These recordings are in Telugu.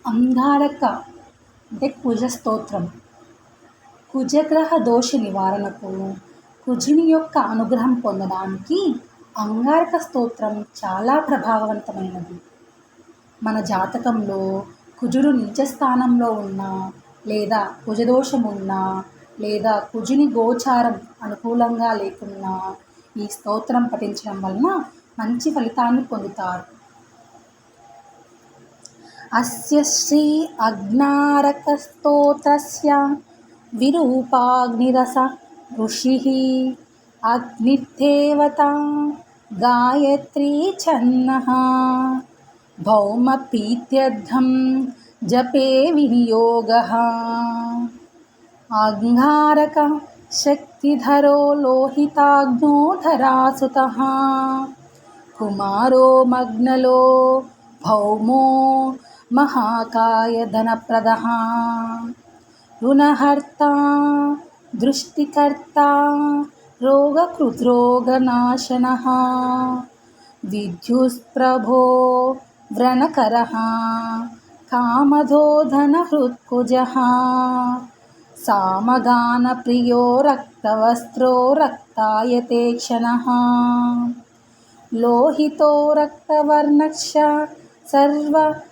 అంగారక అంటే కుజ స్తోత్రం. కుజగ్రహ దోష నివారణకు, కుజుని యొక్క అనుగ్రహం పొందడానికి అంగారక స్తోత్రం చాలా ప్రభావవంతమైనది. మన జాతకంలో కుజుడు నీచ స్థానంలో ఉన్నా, లేదా కుజదోషం ఉన్నా, లేదా కుజుని గోచారం అనుకూలంగా లేకున్నా ఈ స్తోత్రం పఠించడం వలన మంచి ఫలితాన్ని పొందుతారు. అస్య శ్రీ అగ్నారక స్తోత్రస్య విరూపాగ్నిరస ఋషిః అగ్నిదేవత గాయత్రీ ఛన్నః భౌమప్రీత్యర్థం జపే వినియోగః. అంగారక శక్తిధరో లోహితాగ్నో ధరాసుతః కుమారో మగ్నలో భౌమో మహాకాయ ధనప్రదః రుణహర్తా దృష్టికర్తా రోగకృద్రోగనాశనః విద్యుత్ప్రభో వ్రణకరః కామదో ధనహృత్కుజః సామగానప్రియో రక్తవస్త్రో రక్తాయతే క్షణః లోహితో రక్తవర్ణశ్చ సర్వకర్మావబోధకః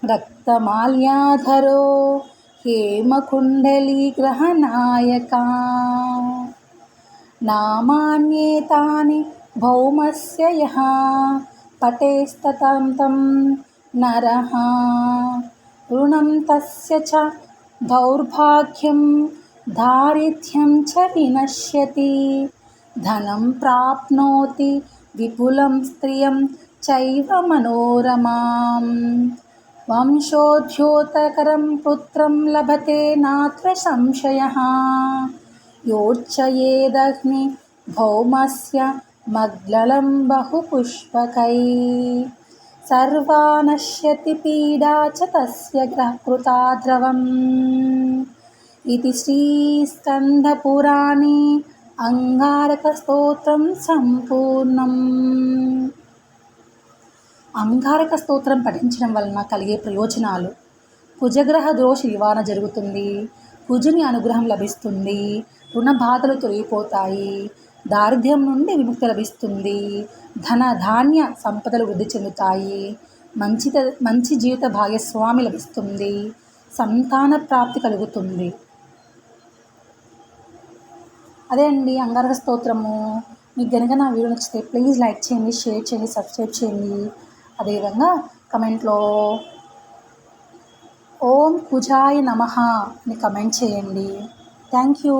రక్తమాల్యాధరో హేమకుండలీగ్రహనాయకా. నామాన్యేతాని భౌమస్య యః పఠేస్తతంతం నరః రుణం తస్య చ దౌర్భాగ్యం దారిద్ర్యం చ వినశ్యతి ధనం ప్రాప్నోతి విపులం స్త్రియం చైవ మనోరమాం వంశోద్యోతకరం పుత్రం లభతే నాత్ర సంశయః యోర్చయేదగ్ని భౌమస్య మగ్లలం బహుపుష్పకైః సర్వా నశ్యతి పీడా చ తస్య గ్రహకృతా ద్రవం. ఇది శ్రీ స్కందపురాణే అంగారక స్తోత్రం సంపూర్ణం. అంగారక స్తోత్రం పఠించడం వలన కలిగే ప్రయోజనాలు: కుజగ్రహ దోష నివారణ జరుగుతుంది, కుజుని అనుగ్రహం లభిస్తుంది, రుణ బాధలు తొలగిపోతాయి, దారిద్ర్యం నుండి విముక్తి లభిస్తుంది, ధన ధాన్య సంపదలు వృద్ధి చెందుతాయి, మంచి జీవిత భాగస్వామి లభిస్తుంది, సంతాన ప్రాప్తి కలుగుతుంది. అదే అండి అంగారక స్తోత్రము. మీకు కనుక నా వీడియో నచ్చితే ప్లీజ్ లైక్ చేయండి, షేర్ చేయండి, సబ్స్క్రైబ్ చేయండి. అదేవిధంగా కమెంట్లో ఓం కుజాయ నమః అని కమెంట్ చేయండి. Thank you.